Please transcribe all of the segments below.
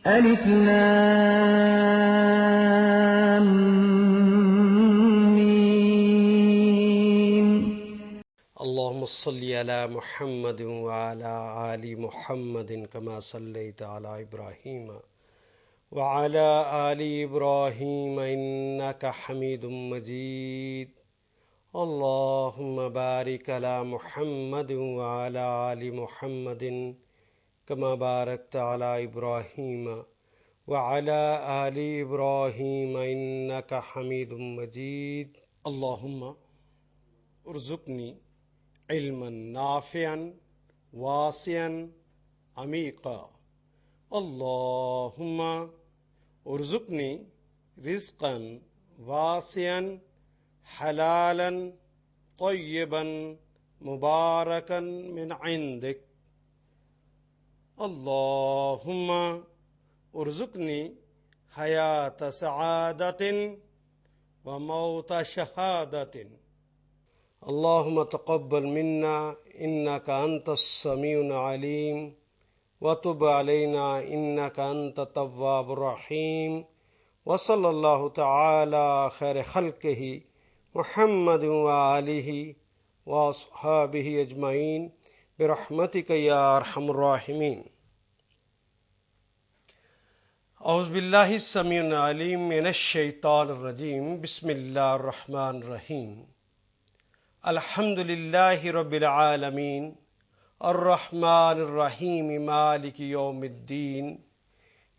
ألف لام ميم. اللهم صل على محمد وعلى آل محمد كما صليت على إبراهيم وعلى آل إبراهيم إنك حميد مجيد. اللهم بارك على محمد وعلى آل محمد كما باركت على إبراهيم وعلى آل إبراهيم إنك حميد مجيد. اللهم ارزقني علما نافعا واسعا عميقا. اللهم ارزقني رزقا واسعا حلالا طيبا مباركا من عندك. اللهم ارزقني حياة سعادة وموت شهادة. اللهم تقبل منا إنك أنت السميع العليم وتب علينا إنك أنت التواب الرحيم. وصلى الله تعالى خير خلقه محمد وآله وأصحابه أجمعين برحمتك يا أرحم الراحمين. اعوذ باللہ السمیع العلیم من الشیطان الرجیم. بسم اللہ الرحمن الرحیم. الحمد للہ رب العالمین الرحمن الرحیم مالک یوم الدین.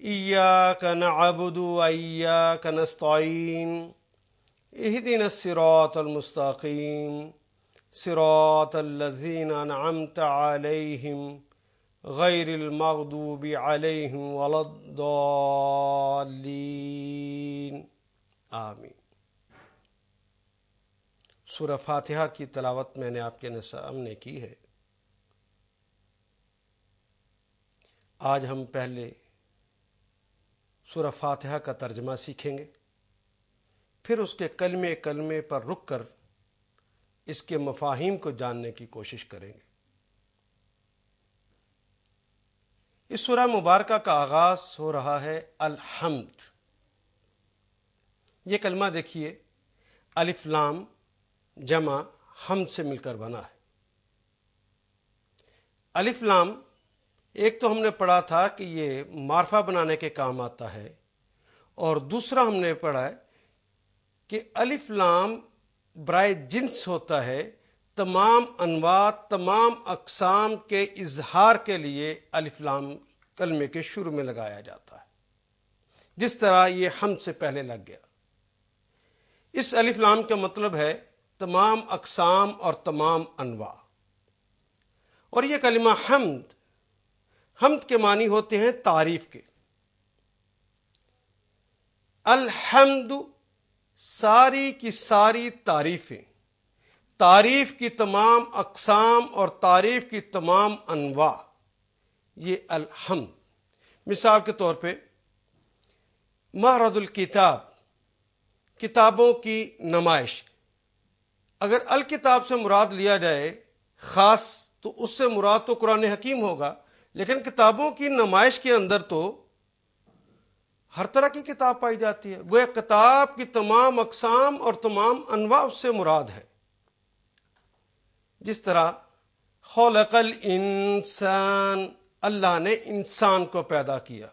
ایاک نعبد و ایاک نستعین. اہدنا الصراط المستقیم صراط الذین انعمت علیہم غیر المغضوب علیہم ولا الضالین. آمین. سورہ فاتحہ کی تلاوت میں نے آپ کے سامنے کی ہے. آج ہم پہلے سورہ فاتحہ کا ترجمہ سیکھیں گے، پھر اس کے کلمے کلمے پر رک کر اس کے مفاہیم کو جاننے کی کوشش کریں گے. اس سورہ مبارکہ کا آغاز ہو رہا ہے الحمد. یہ کلمہ دیکھیے، الف لام جمع حمد سے مل کر بنا ہے. الف لام ایک تو ہم نے پڑھا تھا کہ یہ معرفہ بنانے کے کام آتا ہے، اور دوسرا ہم نے پڑھا ہے کہ الف لام برائے جنس ہوتا ہے. تمام انواع تمام اقسام کے اظہار کے لیے الف لام کلمے کے شروع میں لگایا جاتا ہے، جس طرح یہ حمد سے پہلے لگ گیا. اس الف لام کا مطلب ہے تمام اقسام اور تمام انواع. اور یہ کلمہ حمد کے معنی ہوتے ہیں تعریف کے. الحمد ساری کی ساری تعریفیں، تعریف کی تمام اقسام اور تعریف کی تمام انواع، یہ الحمد. مثال کے طور پہ معرض الکتاب، کتابوں کی نمائش. اگر الکتاب سے مراد لیا جائے خاص تو اس سے مراد تو قرآن حکیم ہوگا، لیکن کتابوں کی نمائش کے اندر تو ہر طرح کی کتاب پائی جاتی ہے. گویا کتاب کی تمام اقسام اور تمام انواع اس سے مراد ہے. جس طرح خلق الانسان، اللہ نے انسان کو پیدا کیا.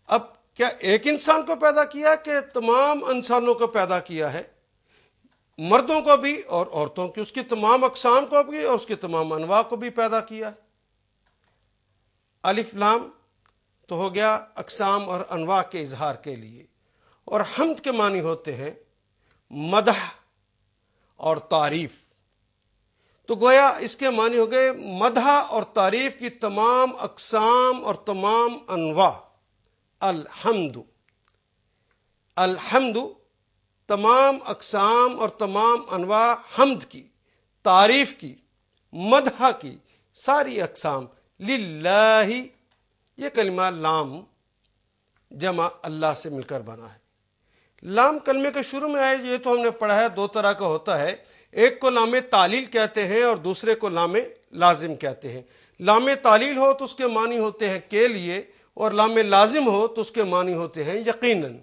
اب کیا ایک انسان کو پیدا کیا کہ تمام انسانوں کو پیدا کیا ہے؟ مردوں کو بھی اور عورتوں کی، اس کی تمام اقسام کو بھی اور اس کی تمام انواع کو بھی پیدا کیا ہے. الف لام تو ہو گیا اقسام اور انواع کے اظہار کے لیے. اور حمد کے معنی ہوتے ہیں مدح اور تعریف. تو گویا اس کے معنی ہو گئے مدح اور تعریف کی تمام اقسام اور تمام انواع. الحمد تمام اقسام اور تمام انواع حمد کی، تعریف کی، مدح کی ساری اقسام. للہ، یہ کلمہ لام جمع اللہ سے مل کر بنا ہے. لام کلمے کے شروع میں آئے، یہ تو ہم نے پڑھا ہے دو طرح کا ہوتا ہے. ایک کو لام تعلیل کہتے ہیں اور دوسرے کو لام لازم کہتے ہیں. لام تعلیل ہو تو اس کے معنی ہوتے ہیں کے لیے، اور لام لازم ہو تو اس کے معنی ہوتے ہیں یقیناً،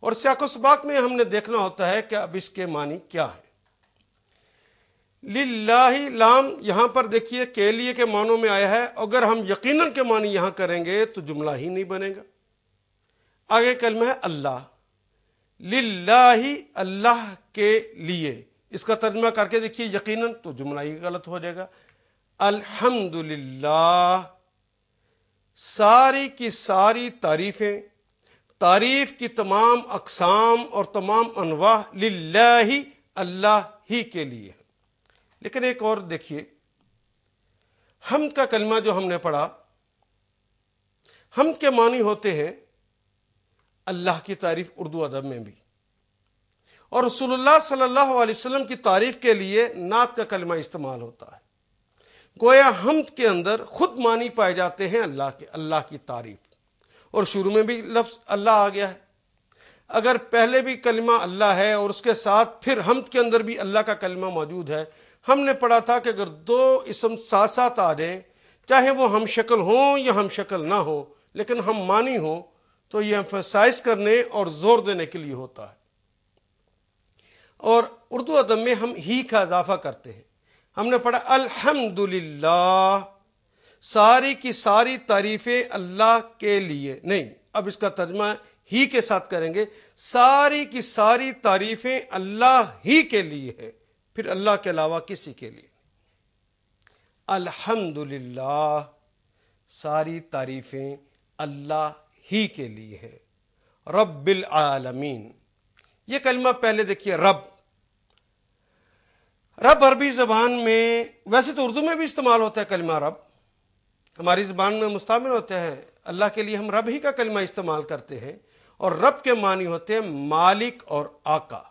اور سیاق و سباق میں ہم نے دیکھنا ہوتا ہے کہ اب اس کے معنی کیا ہے۔ للہ لام یہاں پر دیکھیے کے لیے کے معنوں میں آیا ہے، اگر ہم یقیناً کے معنی یہاں کریں گے تو جملہ ہی نہیں بنے گا۔ آگے کلمہ ہے اللہ، للہ اللہ کے لیے، اس کا ترجمہ کر کے دیکھیے یقیناً تو جملہ ہی غلط ہو جائے گا۔ الحمدللہ، ساری کی ساری تعریفیں، تعریف کی تمام اقسام اور تمام انواع للہ اللہ ہی کے لیے۔ لیکن ایک اور دیکھیے، حمد کا کلمہ جو ہم نے پڑھا، حمد کے معنی ہوتے ہیں اللہ کی تعریف اردو ادب میں بھی، اور رسول اللہ صلی اللہ علیہ وسلم کی تعریف کے لیے نعت کا کلمہ استعمال ہوتا ہے۔ گویا حمد کے اندر خود معنی پائے جاتے ہیں اللہ کی تعریف، اور شروع میں بھی لفظ اللہ آ گیا ہے۔ اگر پہلے بھی کلمہ اللہ ہے اور اس کے ساتھ پھر حمد کے اندر بھی اللہ کا کلمہ موجود ہے، ہم نے پڑھا تھا کہ اگر دو اسم ساتھ ساتھ آ جائیں، چاہے وہ ہم شکل ہوں یا ہم شکل نہ ہو، لیکن ہم معنی ہوں، تو یہ ایمفسائز کرنے اور زور دینے کے لیے ہوتا ہے۔ اور اردو ادب میں ہم ہی کا اضافہ کرتے ہیں۔ ہم نے پڑھا الحمدللہ، ساری کی ساری تعریفیں اللہ کے لیے، نہیں، اب اس کا ترجمہ ہی کے ساتھ کریں گے، ساری کی ساری تعریفیں اللہ ہی کے لیے ہے، پھر اللہ کے علاوہ کسی کے لیے۔ الحمدللہ، ساری تعریفیں اللہ ہی کے لیے ہے، رب العالمین۔ یہ کلمہ پہلے دیکھیے، رب عربی زبان میں، ویسے تو اردو میں بھی استعمال ہوتا ہے کلمہ رب، ہماری زبان میں مستعمل ہوتے ہیں، اللہ کے لیے ہم رب ہی کا کلمہ استعمال کرتے ہیں، اور رب کے معنی ہوتے ہیں مالک اور آقا۔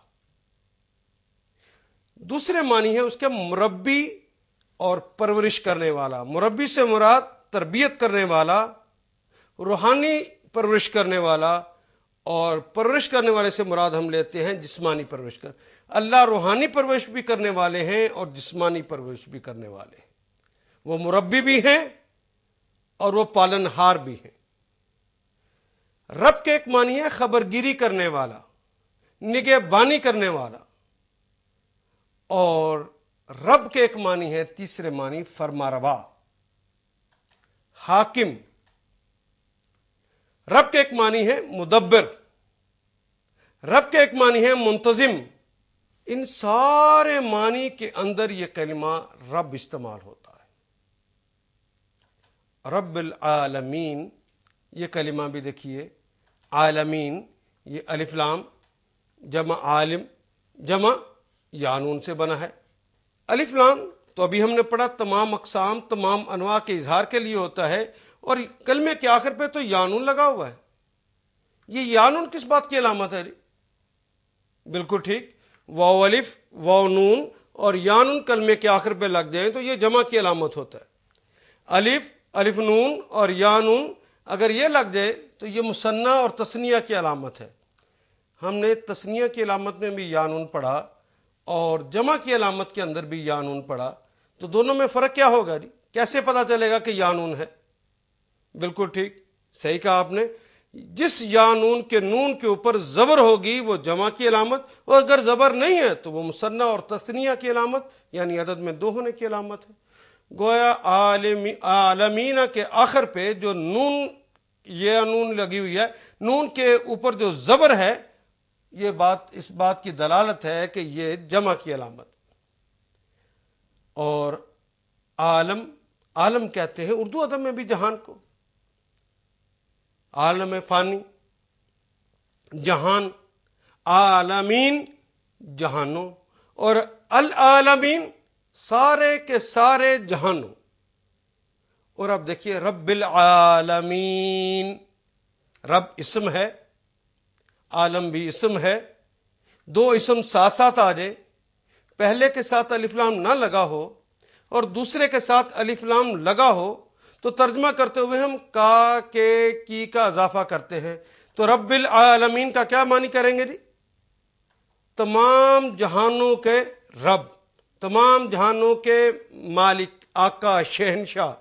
دوسرے معنی ہے اس کے مربی اور پرورش کرنے والا۔ مربی سے مراد تربیت کرنے والا، روحانی پرورش کرنے والا، اور پرورش کرنے والے سے مراد ہم لیتے ہیں جسمانی پرورش کر۔ اللہ روحانی پرورش بھی کرنے والے ہیں اور جسمانی پرورش بھی کرنے والے ہیں، وہ مربی بھی ہیں اور وہ پالن ہار بھی ہیں۔ رب کے ایک معنی ہے خبرگیری کرنے والا، نگہبانی کرنے والا، اور رب کے ایک معنی ہے، تیسرے معنی فرماروا، حاکم۔ رب کے ایک معنی ہے مدبر، رب کے ایک معنی ہے منتظم۔ ان سارے معنی کے اندر یہ کلمہ رب استعمال ہوتا ہے۔ رب العالمین، یہ کلمہ بھی دیکھیے، عالمین، یہ الف لام جمع عالم جمع یانون سے بنا ہے۔ الف لام تو ابھی ہم نے پڑھا تمام اقسام، تمام انواع کے اظہار کے لیے ہوتا ہے، اور کلمے کے آخر پہ تو یانون لگا ہوا ہے۔ یہ یانون کس بات کی علامت ہے؟ بالکل ٹھیک، واو الف واو نون اور یانون کلمے کے آخر پہ لگ جائیں تو یہ جمع کی علامت ہوتا ہے۔ الف نون اور یانون اگر یہ لگ جائے تو یہ مثنیٰ اور تثنیہ کی علامت ہے۔ ہم نے تثنیہ کی علامت میں بھی یانون پڑھا اور جمع کی علامت کے اندر بھی یانون پڑھا، تو دونوں میں فرق کیا ہوگا جی؟ کیسے پتا چلے گا کہ یانون ہے؟ بالکل ٹھیک، صحیح کہا آپ نے، جس یانون کے نون کے اوپر زبر ہوگی وہ جمع کی علامت، اور اگر زبر نہیں ہے تو وہ مثنیٰ اور تثنیہ کی علامت، یعنی عدد میں دو ہونے کی علامت ہے۔ گویا عالمین کے آخر پہ جو نون، یہ نون لگی ہوئی ہے، نون کے اوپر جو زبر ہے، یہ بات اس بات کی دلالت ہے کہ یہ جمع کی علامت۔ اور عالم کہتے ہیں اردو ادب میں بھی جہان کو، عالم فانی، جہان، عالمین جہانوں، اور العالمین سارے کے سارے جہانوں۔ اور اب دیکھیے رب العالمین، رب اسم ہے، عالم بھی اسم ہے، دو اسم ساتھ ساتھ آ جائے، پہلے کے ساتھ الف لام نہ لگا ہو اور دوسرے کے ساتھ الف لام لگا ہو، تو ترجمہ کرتے ہوئے ہم کا کے کی کا اضافہ کرتے ہیں۔ تو رب العالمین کا کیا معنی کریں گے جی؟ تمام جہانوں کے رب، تمام جہانوں کے مالک، آقا، شہنشاہ۔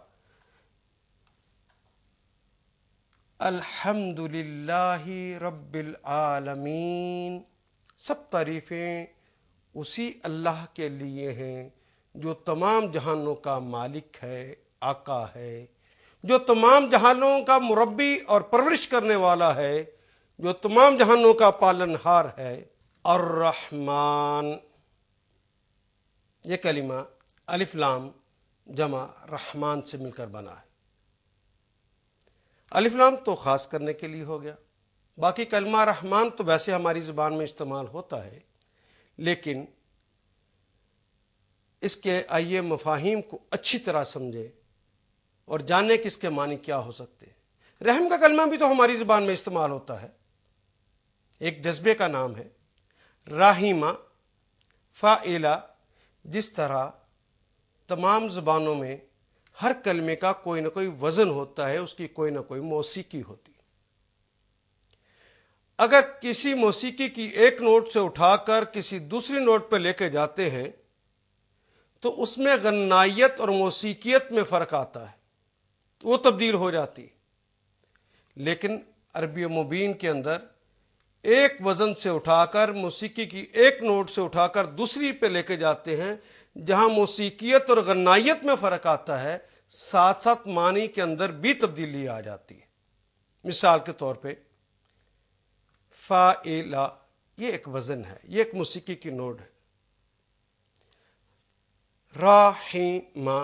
الحمد للہ رب العالمین، سب تعریفیں اسی اللہ کے لیے ہیں جو تمام جہانوں کا مالک ہے، آقا ہے، جو تمام جہانوں کا مربی اور پرورش کرنے والا ہے، جو تمام جہانوں کا پالن ہار ہے۔ الرحمن، یہ کلمہ الف لام جمع رحمان سے مل کر بنا ہے۔ الف لام تو خاص کرنے کے لیے ہو گیا، باقی کلمہ رحمان تو ویسے ہماری زبان میں استعمال ہوتا ہے، لیکن اس کے آئیے مفاہیم کو اچھی طرح سمجھے اور جانے کہ اس کے معنی کیا ہو سکتے ہیں۔ رحم کا کلمہ بھی تو ہماری زبان میں استعمال ہوتا ہے، ایک جذبے کا نام ہے، راحیمہ، فاعلہ۔ جس طرح تمام زبانوں میں ہر کلمے کا کوئی نہ کوئی وزن ہوتا ہے، اس کی کوئی نہ کوئی موسیقی ہوتی ہے۔ اگر کسی موسیقی کی ایک نوٹ سے اٹھا کر کسی دوسری نوٹ پہ لے کے جاتے ہیں تو اس میں غنائیت اور موسیقیت میں فرق آتا ہے، وہ تبدیل ہو جاتی ہے۔ لیکن عربی مبین کے اندر ایک وزن سے اٹھا کر موسیقی کی ایک نوٹ سے اٹھا کر دوسری پہ لے کے جاتے ہیں، جہاں موسیقیت اور غنائیت میں فرق آتا ہے، ساتھ ساتھ معنی کے اندر بھی تبدیلی آ جاتی ہے۔ مثال کے طور پہ فاعلہ، یہ ایک وزن ہے، یہ ایک موسیقی کی نوٹ ہے۔ راحیمہ،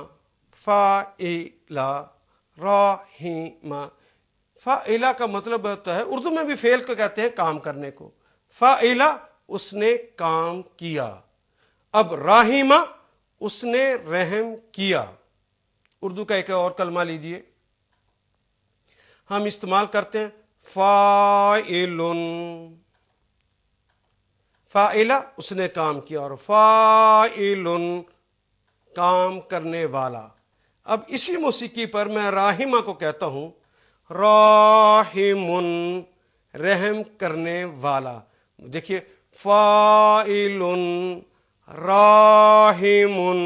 فاعلہ، راحیمہ۔ فاعلہ کا مطلب ہوتا ہے، اردو میں بھی فعل کو کہتے ہیں کام کرنے کو۔ فاعلہ، اس نے کام کیا۔ اب راحیمہ، اس نے رحم کیا۔ اردو کا ایک اور کلمہ لیجئے، ہم استعمال کرتے ہیں فاعلن۔ فاعلہ، اس نے کام کیا، اور فاعلن، کام کرنے والا۔ اب اسی موسیقی پر میں راحمہ کو کہتا ہوں راحمن، رحم کرنے والا۔ دیکھیے، فاعلن، راحمن،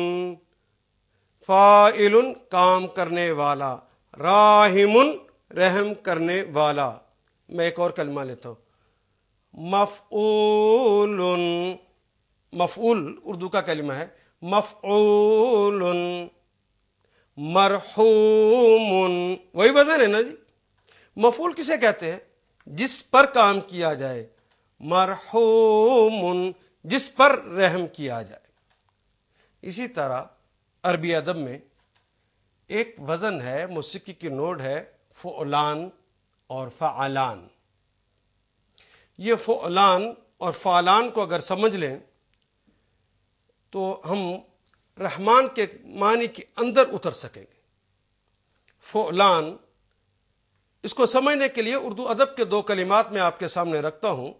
فاعلن، کام کرنے والا، راحمن، رحم کرنے والا۔ میں ایک اور کلمہ لیتا ہوں، مفعول۔ مفعول اردو کا کلمہ ہے، مفعول، مرحوم، وہی وزن ہے نا جی۔ مفعول کسے کہتے ہیں؟ جس پر کام کیا جائے۔ مرحوم، جس پر رحم کیا جائے۔ اسی طرح عربی ادب میں ایک وزن ہے، موسیقی کی نوٹ ہے، فعلان اور فعلان۔ یہ فعلان اور فعلان کو اگر سمجھ لیں تو ہم رحمان کے معنی کے اندر اتر سکیں گے۔ فعلان، اس کو سمجھنے کے لیے اردو ادب کے دو کلمات میں آپ کے سامنے رکھتا ہوں،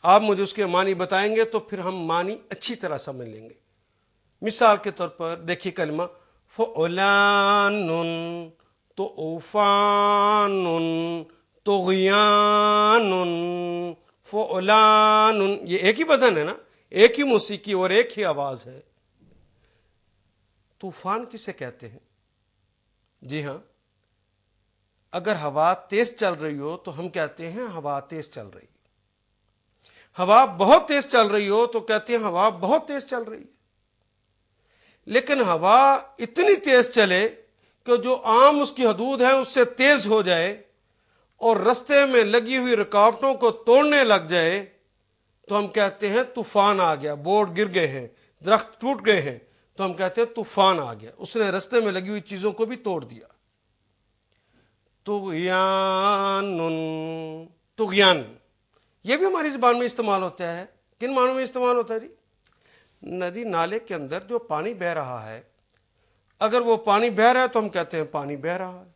آپ مجھے اس کے معنی بتائیں گے تو پھر ہم معنی اچھی طرح سمجھ لیں گے۔ مثال کے طور پر دیکھیے کلمہ فعلان، طوفان، طغیان۔ فعلان، یہ ایک ہی وزن ہے نا، ایک ہی موسیقی اور ایک ہی آواز ہے۔ طوفان کسے کہتے ہیں؟ جی ہاں، اگر ہوا تیز چل رہی ہو تو ہم کہتے ہیں ہوا تیز چل رہی ہے۔ ہوا بہت تیز چل رہی ہو تو کہتے ہیں ہوا بہت تیز چل رہی ہے۔ لیکن ہوا اتنی تیز چلے کہ جو عام اس کی حدود ہیں اس سے تیز ہو جائے اور رستے میں لگی ہوئی رکاوٹوں کو توڑنے لگ جائے تو ہم کہتے ہیں طوفان آ گیا، بورڈ گر گئے ہیں، درخت ٹوٹ گئے ہیں تو ہم کہتے ہیں طوفان آ گیا، اس نے رستے میں لگی ہوئی چیزوں کو بھی توڑ دیا۔ طغیان، طغیان، یہ بھی ہماری زبان میں استعمال ہوتا ہے۔ کن معنوں میں استعمال ہوتا ہے جی؟ ندی نالے کے اندر جو پانی بہہ رہا ہے، اگر وہ پانی بہہ رہا ہے تو ہم کہتے ہیں پانی بہہ رہا ہے۔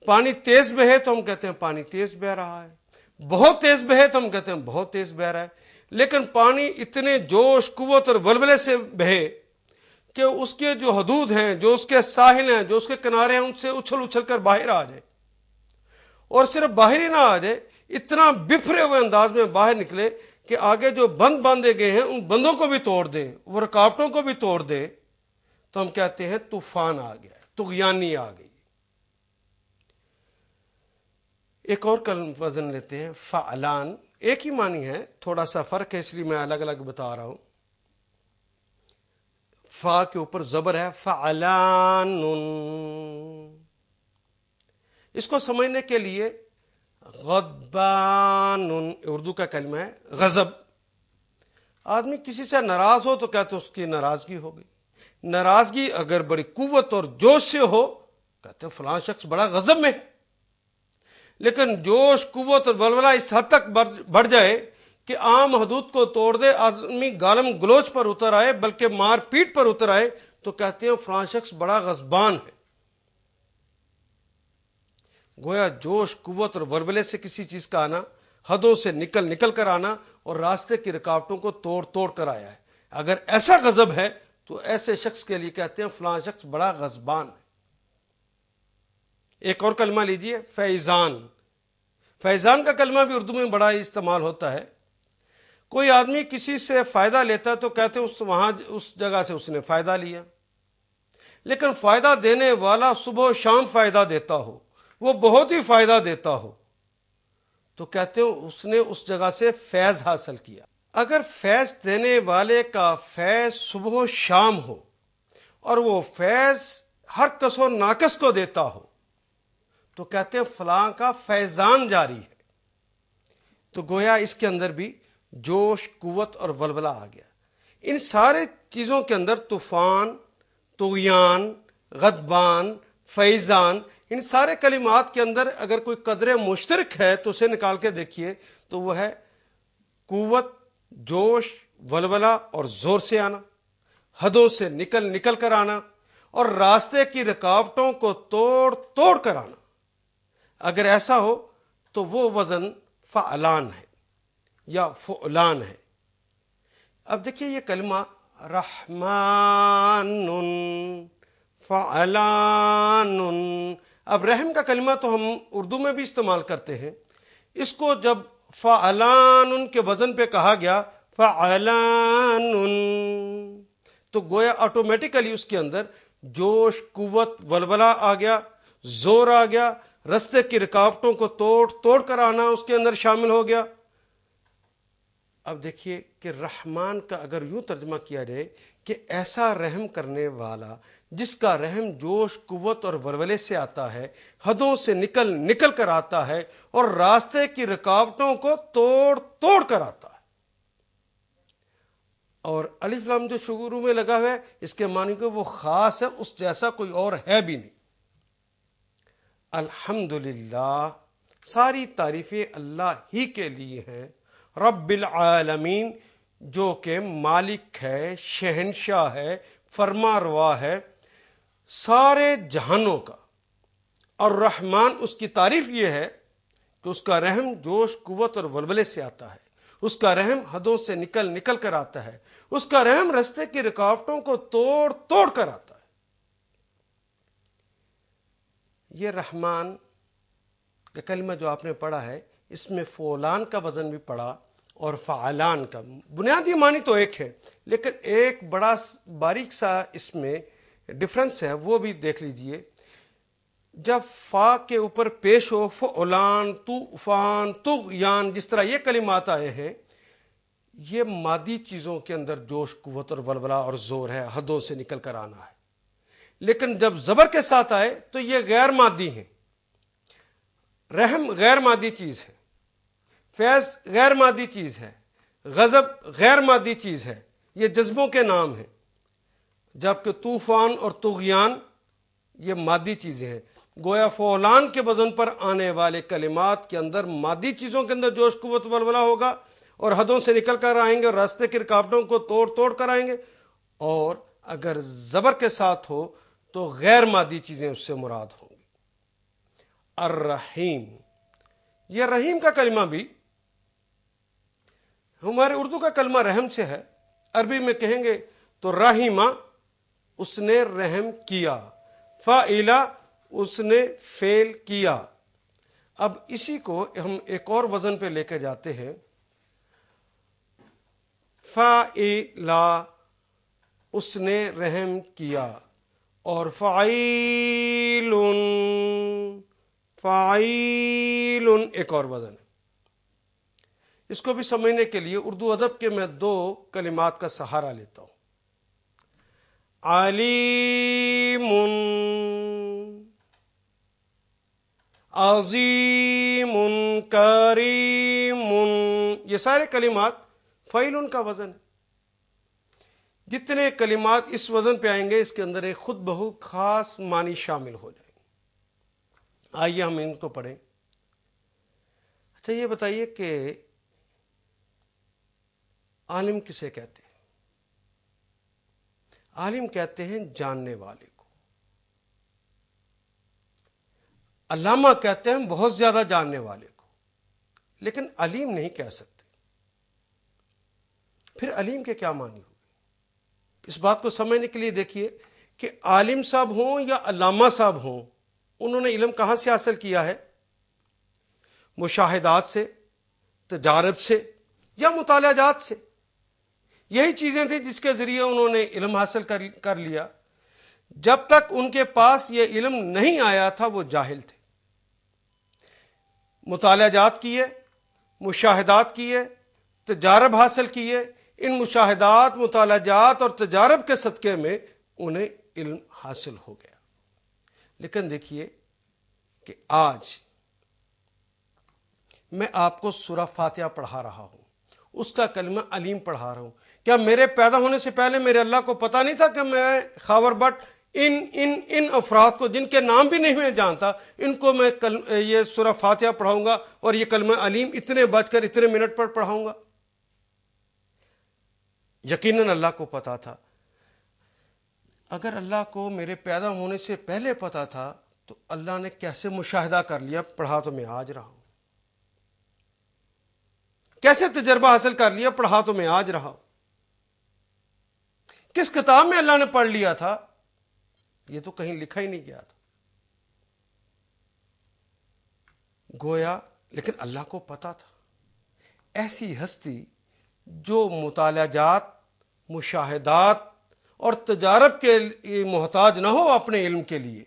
پانی تیز بہے تو ہم کہتے ہیں پانی تیز بہہ رہا ہے۔ بہت تیز بہے تو ہم کہتے ہیں بہت تیز بہہ رہا ہے۔ لیکن پانی اتنے جوش، قوت اور ولولے سے بہے کہ اس کے جو حدود ہیں، جو اس کے ساحل ہیں، جو اس کے کنارے ہیں، ان سے اچھل اچھل کر باہر آ جائے، اور صرف باہر ہی نہ آ جائے، اتنا بفرے ہوئے انداز میں باہر نکلے کہ آگے جو بند باندھے گئے ہیں ان بندوں کو بھی توڑ دے، وہ رکاوٹوں کو بھی توڑ دے، تو ہم کہتے ہیں طوفان آ گیا، طغیانی آ گئی۔ ایک اور وزن لیتے ہیں فعلان، ایک ہی معنی ہے، تھوڑا سا فرق ہے اس لیے میں الگ الگ بتا رہا ہوں۔ فا کے اوپر زبر ہے، فعلان، اس کو سمجھنے کے لیے غضبان اردو کا کلمہ ہے غضب۔ آدمی کسی سے ناراض ہو تو کہتے اس کی ناراضگی ہو گئی، ناراضگی اگر بڑی قوت اور جوش سے ہو کہتے فلاں شخص بڑا غضب میں ہے۔ لیکن جوش، قوت اور ولولہ اس حد تک بڑھ جائے کہ عام حدود کو توڑ دے، آدمی گالم گلوچ پر اتر آئے بلکہ مار پیٹ پر اتر آئے، تو کہتے ہیں فلاں شخص بڑا غضبان ہے۔ گویا جوش، قوت اور ولولے سے کسی چیز کا آنا، حدوں سے نکل کر آنا اور راستے کی رکاوٹوں کو توڑ کر آیا ہے۔ اگر ایسا غضب ہے تو ایسے شخص کے لیے کہتے ہیں فلاں شخص بڑا غضبان ہے۔ ایک اور کلمہ لیجئے فیضان۔ فیضان کا کلمہ بھی اردو میں بڑا ہی استعمال ہوتا ہے۔ کوئی آدمی کسی سے فائدہ لیتا ہے تو کہتے ہیں اس جگہ سے اس نے فائدہ لیا، لیکن فائدہ دینے والا صبح و شام فائدہ دیتا ہو، وہ بہت ہی فائدہ دیتا ہو، تو کہتے ہیں اس نے اس جگہ سے فیض حاصل کیا۔ اگر فیض دینے والے کا فیض صبح و شام ہو اور وہ فیض ہر کس و ناقص کو دیتا ہو تو کہتے ہیں فلاں کا فیضان جاری ہے۔ تو گویا اس کے اندر بھی جوش، قوت اور ولولہ آ گیا۔ ان سارے چیزوں کے اندر طوفان، طغیان، غضبان، فیضان، ان سارے کلمات کے اندر اگر کوئی قدر مشترک ہے تو اسے نکال کے دیکھیے تو وہ ہے قوت، جوش، ولولہ اور زور سے آنا، حدوں سے نکل کر آنا اور راستے کی رکاوٹوں کو توڑ کر آنا۔ اگر ایسا ہو تو وہ وزن فعلان ہے یا فعلان ہے۔ اب دیکھیے یہ کلمہ رحمان، فعلان، اب رحم کا کلمہ تو ہم اردو میں بھی استعمال کرتے ہیں، اس کو جب فعلان کے وزن پہ کہا گیا فعلان، تو گویا آٹومیٹیکلی اس کے اندر جوش، قوت، ولولہ آ گیا، زور آ گیا، رستے کی رکاوٹوں کو توڑ کر آنا اس کے اندر شامل ہو گیا۔ اب دیکھیے کہ رحمان کا اگر یوں ترجمہ کیا جائے کہ ایسا رحم کرنے والا جس کا رحم جوش، قوت اور ولولے سے آتا ہے، حدوں سے نکل کر آتا ہے اور راستے کی رکاوٹوں کو توڑ کر آتا ہے۔ اور الف لام جو شروع میں لگا ہوا ہے اس کے معنی کہ وہ خاص ہے، اس جیسا کوئی اور ہے بھی نہیں۔ الحمدللہ، ساری تعریفیں اللہ ہی کے لیے ہیں، رب العالمین، جو کہ مالک ہے، شہنشاہ ہے، فرما روا ہے سارے جہانوں کا۔ اور رحمان، اس کی تعریف یہ ہے کہ اس کا رحم جوش، قوت اور ولولے سے آتا ہے، اس کا رحم حدوں سے نکل کر آتا ہے، اس کا رحم رستے کی رکاوٹوں کو توڑ کر آتا ہے۔ یہ رحمان کا کلمہ جو آپ نے پڑھا ہے اس میں فعلان کا وزن بھی پڑھا اور فعلان کا۔ بنیادی معنی تو ایک ہے لیکن ایک بڑا باریک سا اس میں ڈفرنس ہے، وہ بھی دیکھ لیجئے۔ جب فا کے اوپر پیش ہو فعلان، طوفان، طغیان، جس طرح یہ کلمات آئے ہیں، یہ مادی چیزوں کے اندر جوش، قوت اور ولولہ اور زور ہے، حدوں سے نکل کر آنا ہے۔ لیکن جب زبر کے ساتھ آئے تو یہ غیر مادی ہیں۔ رحم غیر مادی چیز ہے، فیض غیر مادی چیز ہے، غضب غیر مادی چیز ہے، یہ جذبوں کے نام ہیں، جبکہ طوفان اور طغیان یہ مادی چیزیں ہیں۔ گویا فعلان کے وزن پر آنے والے کلمات کے اندر مادی چیزوں کے اندر جوش، قوت، ولولہ ہوگا اور حدوں سے نکل کر آئیں گے اور راستے کی رکاوٹوں کو توڑ کر آئیں گے، اور اگر زبر کے ساتھ ہو تو غیر مادی چیزیں اس سے مراد ہوں گی۔ الرحیم، یہ رحیم کا کلمہ بھی ہمارے اردو کا کلمہ رحم سے ہے، عربی میں کہیں گے تو رحیمہ، اس نے رحم کیا، فاعلہ، اس نے فعل کیا۔ اب اسی کو ہم ایک اور وزن پہ لے کے جاتے ہیں، فاعلہ، اس نے رحم کیا، اور فعیل، فاعیل ایک اور وزن ہے۔ اس کو بھی سمجھنے کے لیے اردو ادب کے میں 2 کلمات کا سہارا لیتا ہوں۔ علیم، عظیم، کریم، یہ سارے کلمات فعیل کا وزن ہے۔ جتنے کلمات اس وزن پہ آئیں گے اس کے اندر ایک خود بخود خاص معنی شامل ہو جائیں گے۔ آئیے ہم ان کو پڑھیں۔ اچھا یہ بتائیے کہ عالم کسے کہتے ہیں؟ عالم کہتے ہیں جاننے والے کو۔ علامہ کہتے ہیں بہت زیادہ جاننے والے کو، لیکن علیم نہیں کہہ سکتے۔ پھر علیم کے کیا معنی ہوئے؟ اس بات کو سمجھنے کے لیے دیکھیے کہ عالم صاحب ہوں یا علامہ صاحب ہوں، انہوں نے علم کہاں سے حاصل کیا ہے؟ مشاہدات سے، تجارب سے، یا مطالعہ جات سے۔ یہی چیزیں تھیں جس کے ذریعے انہوں نے علم حاصل کر لیا۔ جب تک ان کے پاس یہ علم نہیں آیا تھا وہ جاہل تھے۔ مطالعہ جات کیے، مشاہدات کیے، تجارب حاصل کیے، ان مشاہدات، مطالعہ جات اور تجارب کے صدقے میں انہیں علم حاصل ہو گیا۔ لیکن دیکھیے کہ آج میں آپ کو سورہ فاتحہ پڑھا رہا ہوں، اس کا کلمہ علیم پڑھا رہا ہوں۔ کیا میرے پیدا ہونے سے پہلے میرے اللہ کو پتا نہیں تھا کہ میں خاور بٹ ان افراد کو جن کے نام بھی نہیں میں جانتا، ان کو میں یہ سورہ فاتحہ پڑھاؤں گا اور یہ کلمہ علیم اتنے بج کر اتنے منٹ پر پڑھاؤں گا؟ یقیناً اللہ کو پتا تھا۔ اگر اللہ کو میرے پیدا ہونے سے پہلے پتا تھا تو اللہ نے کیسے مشاہدہ کر لیا؟ پڑھا تو میں آج رہا ہوں۔ کیسے تجربہ حاصل کر لیا؟ پڑھا تو میں آج رہا ہوں۔ کس کتاب میں اللہ نے پڑھ لیا تھا؟ یہ تو کہیں لکھا ہی نہیں گیا تھا۔ گویا لیکن اللہ کو پتا تھا۔ ایسی ہستی جو مطالعہ جات، مشاہدات اور تجارب کے محتاج نہ ہو اپنے علم کے لیے،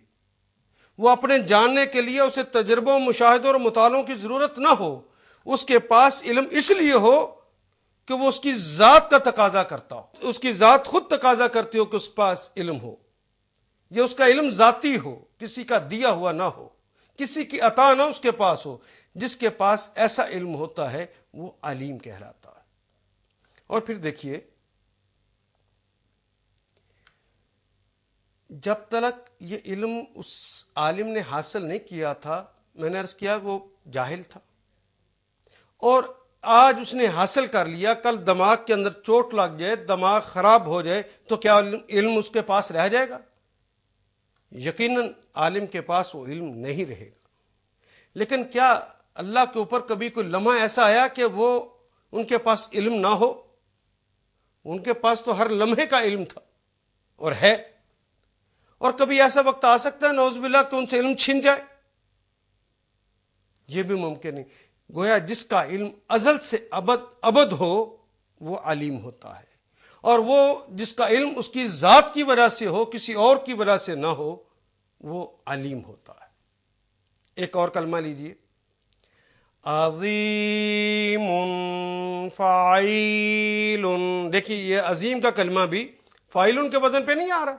وہ اپنے جاننے کے لیے اسے تجربوں، مشاہدوں اور مطالعوں کی ضرورت نہ ہو، اس کے پاس علم اس لیے ہو کہ وہ اس کی ذات کا تقاضا کرتا ہو، اس کی ذات خود تقاضا کرتی ہو کہ اس کے پاس علم ہو۔ یہ اس کا علم ذاتی ہو، کسی کا دیا ہوا نہ ہو، کسی کی عطا نہ اس کے پاس ہو۔ جس کے پاس ایسا علم ہوتا ہے وہ علیم کہلاتا ہے۔ اور پھر دیکھیے، جب تک یہ علم اس عالم نے حاصل نہیں کیا تھا، میں نے عرض کیا وہ جاہل تھا، اور آج اس نے حاصل کر لیا، کل دماغ کے اندر چوٹ لگ جائے، دماغ خراب ہو جائے تو کیا علم اس کے پاس رہ جائے گا؟ یقیناً عالم کے پاس وہ علم نہیں رہے گا۔ لیکن کیا اللہ کے اوپر کبھی کوئی لمحہ ایسا آیا کہ وہ ان کے پاس علم نہ ہو؟ ان کے پاس تو ہر لمحے کا علم تھا اور ہے۔ اور کبھی ایسا وقت آ سکتا ہے نعوذ باللہ کہ ان سے علم چھن جائے؟ یہ بھی ممکن نہیں۔ گویا جس کا علم ازل سے ابد ہو وہ علیم ہوتا ہے، اور وہ جس کا علم اس کی ذات کی وجہ سے ہو، کسی اور کی وجہ سے نہ ہو، وہ علیم ہوتا ہے۔ ایک اور کلمہ لیجئے، عظیم فاعل۔ دیکھیے یہ عظیم کا کلمہ بھی فاعل کے وزن پہ نہیں آ رہا،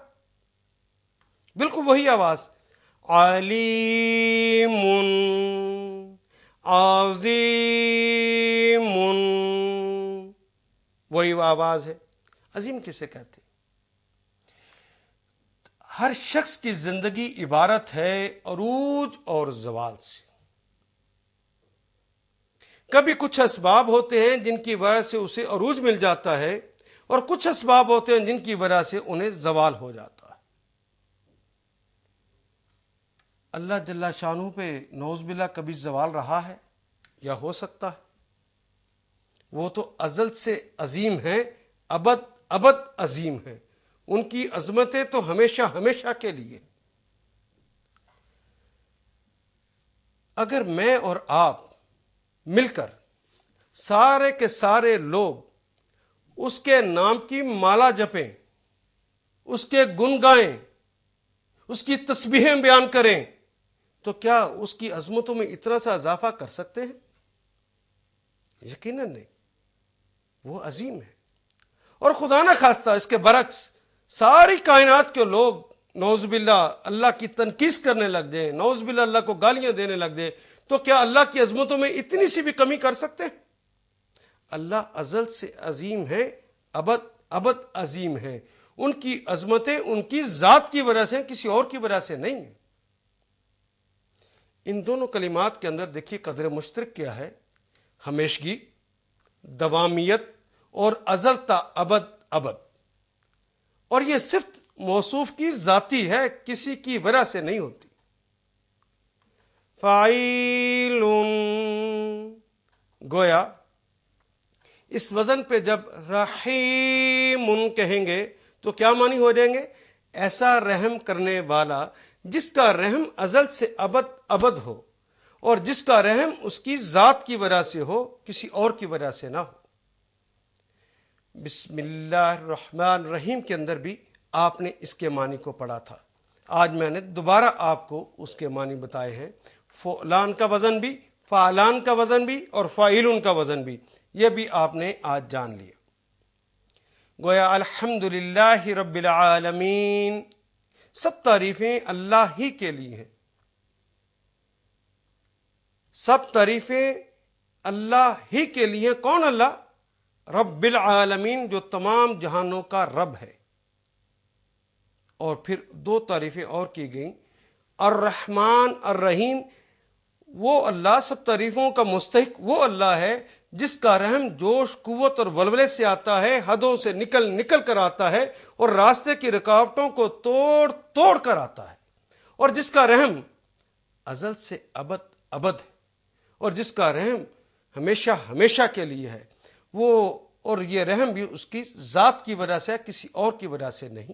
بالکل وہی آواز، علیم، عظیم، وہی آواز ہے۔ عظیم کسے کہتے ہیں؟ ہر شخص کی زندگی عبارت ہے عروج اور زوال سے۔ کبھی کچھ اسباب ہوتے ہیں جن کی وجہ سے اسے عروج مل جاتا ہے، اور کچھ اسباب ہوتے ہیں جن کی وجہ سے انہیں زوال ہو جاتا ہے۔ اللہ جل شانہ پہ نعوذ باللہ کبھی زوال رہا ہے یا ہو سکتا ہے؟ وہ تو ازل سے عظیم ہیں، ابد عظیم ہیں، ان کی عظمتیں تو ہمیشہ ہمیشہ کے لیے۔ اگر میں اور آپ مل کر سارے کے سارے لوگ اس کے نام کی مالا جپیں، اس کے گن گائیں، اس کی تسبیحیں بیان کریں، تو کیا اس کی عظمتوں میں اتنا سا اضافہ کر سکتے ہیں؟ یقیناً نہیں، وہ عظیم ہے۔ اور خدا نہ خواستہ اس کے برعکس ساری کائنات کے لوگ نعوذ باللہ اللہ کی تنقید کرنے لگ جائیں، نعوذ باللہ اللہ کو گالیاں دینے لگ جائیں، تو کیا اللہ کی عظمتوں میں اتنی سی بھی کمی کر سکتے ہیں؟ اللہ ازل سے عظیم ہے، ابد ابد عظیم ہے۔ ان کی عظمتیں ان کی ذات کی وجہ سے، کسی اور کی وجہ سے نہیں ہیں۔ ان دونوں کلمات کے اندر دیکھیے قدر مشترک کیا ہے؟ ہمیشگی، دوامیت اور ازل تا ابد ابد۔ اور یہ صرف موصوف کی ذاتی ہے، کسی کی وجہ سے نہیں ہوتی۔ فاعل، گویا اس وزن پہ جب رحیم کہیں گے تو کیا معنی ہو جائیں گے؟ ایسا رحم کرنے والا جس کا رحم ازل سے ابد ابد ہو، اور جس کا رحم اس کی ذات کی وجہ سے ہو، کسی اور کی وجہ سے نہ ہو۔ بسم اللہ الرحمن الرحیم کے اندر بھی آپ نے اس کے معنی کو پڑھا تھا، آج میں نے دوبارہ آپ کو اس کے معنی بتائے ہیں۔ فعلان کا وزن بھی، فعلان کا وزن بھی، اور فاعلون کا وزن بھی، یہ بھی آپ نے آج جان لیا۔ گویا الحمدللہ رب العالمین، سب تعریفیں اللہ ہی کے لیے ہیں، سب تعریفیں اللہ ہی کے لیے۔ کون اللہ؟ رب العالمین، جو تمام جہانوں کا رب ہے۔ اور پھر دو تعریفیں اور کی گئیں، الرحمن الرحیم، وہ اللہ، سب تعریفوں کا مستحق وہ اللہ ہے جس کا رحم جوش، قوت اور ولولے سے آتا ہے، حدوں سے نکل نکل کر آتا ہے، اور راستے کی رکاوٹوں کو توڑ توڑ کر آتا ہے، اور جس کا رحم ازل سے ابد ابد ہے، اور جس کا رحم ہمیشہ ہمیشہ کے لیے ہے وہ، اور یہ رحم بھی اس کی ذات کی وجہ سے ہے، کسی اور کی وجہ سے نہیں۔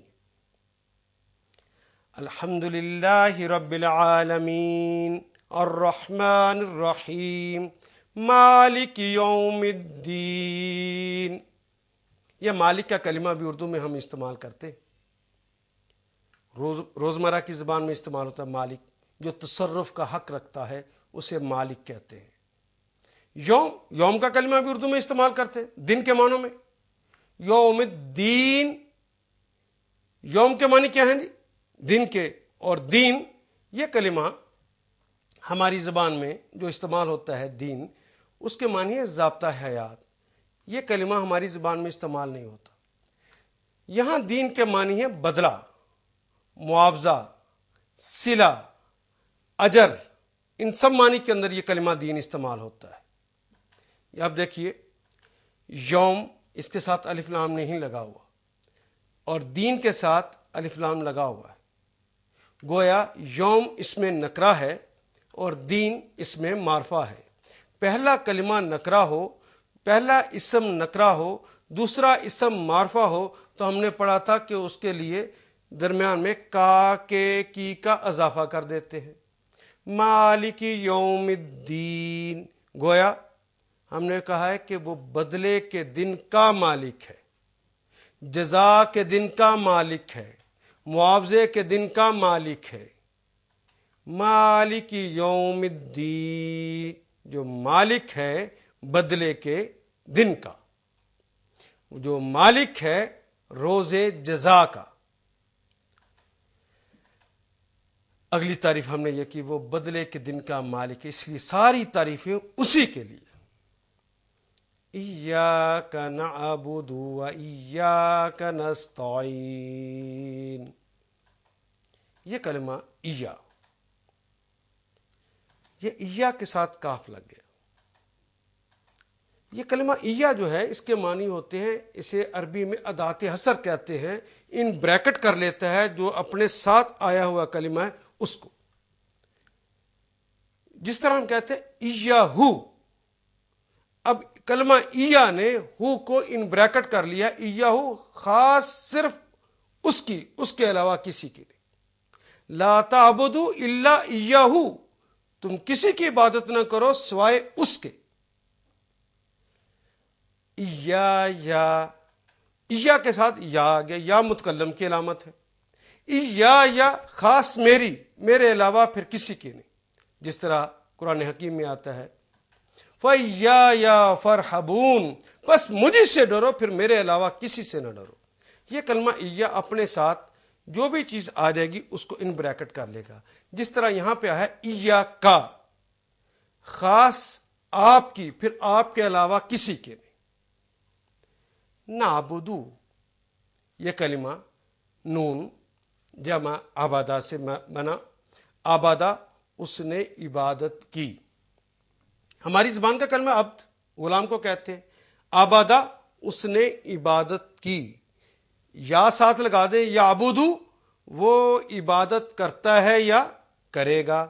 الحمدللہ رب العالمین الرحمن الرحیم مالک یوم الدین۔ یہ مالک کا کلمہ بھی اردو میں ہم استعمال کرتے ہیں، روزمرہ کی زبان میں استعمال ہوتا ہے۔ مالک، جو تصرف کا حق رکھتا ہے اسے مالک کہتے ہیں۔ یوم کا کلمہ بھی اردو میں استعمال کرتے ہیں، دن کے معنوں میں۔ یوم الدین، یوم کے معنی کیا ہیں جی؟ دن کے، اور دین یہ کلمہ ہماری زبان میں جو استعمال ہوتا ہے دین، اس کے معنی ہے ضابطہ حیات۔ یہ کلمہ ہماری زبان میں استعمال نہیں ہوتا۔ یہاں دین کے معنی ہے بدلہ، معاوضہ، صلہ، اجر، ان سب معنی کے اندر یہ کلمہ دین استعمال ہوتا ہے۔ اب دیکھیے، یوم اس کے ساتھ الف لام نہیں لگا ہوا، اور دین کے ساتھ الف لام لگا ہوا ہے۔ گویا یوم اس میں نکرہ ہے اور دین اس میں معرفہ ہے۔ پہلا کلمہ نکرہ ہو، پہلا اسم نکرہ ہو، دوسرا اسم معرفہ ہو، تو ہم نے پڑھا تھا کہ اس کے لیے درمیان میں کا، کے، کی کا اضافہ کر دیتے ہیں۔ مالک یوم الدین، گویا ہم نے کہا ہے کہ وہ بدلے کے دن کا مالک ہے، جزا کے دن کا مالک ہے، معاوضے کے دن کا مالک ہے۔ مالک یوم الدین، جو مالک ہے بدلے کے دن کا، جو مالک ہے روز جزا کا۔ اگلی تعریف ہم نے یہ کی، وہ بدلے کے دن کا مالک ہے، اس لیے ساری تعریفیں اسی کے لیے۔ ایاک نعبد و ایاک نستعین، یہ کلمہ ایا، یہ ایا کے ساتھ کاف لگ گیا۔ یہ کلمہ ایا جو ہے، اس کے معنی ہوتے ہیں، اسے عربی میں ادات حصر کہتے ہیں، ان بریکٹ کر لیتا ہے جو اپنے ساتھ آیا ہوا کلمہ ہے اس کو۔ جس طرح ہم کہتے ہیں ایاہو، اب کلمہ ایا نے ہو کو ان بریکٹ کر لیا، ایاہو خاص صرف اس کے علاوہ کسی کے لیے۔ لا تعبدوا الا ایاہو، تم کسی کی عبادت نہ کرو سوائے اس کے۔ ایا کے ساتھ یا آ گیا، یا متکلم کی علامت ہے۔ یا خاص میرے علاوہ پھر کسی کی نہیں۔ جس طرح قرآن حکیم میں آتا ہے فَإِيَّايَ فَارْحَبُونَ، بس مجھے سے ڈرو، پھر میرے علاوہ کسی سے نہ ڈرو۔ یہ کلمہ اِیّا اپنے ساتھ جو بھی چیز آ جائے گی اس کو ان بریکٹ کر لے گا، جس طرح یہاں پہ ہے ایاکا، خاص آپ کی، پھر آپ کے علاوہ کسی کے نہیں۔ نعبدو، یہ کلمہ نون جمع عبادہ سے بنا، عبادہ اس نے عبادت کی۔ ہماری زبان کا کلمہ عبد، غلام کو کہتے ہیں، عبادہ اس نے عبادت کی۔ یا ساتھ لگا دیں، یعبدو وہ عبادت کرتا ہے یا کرے گا،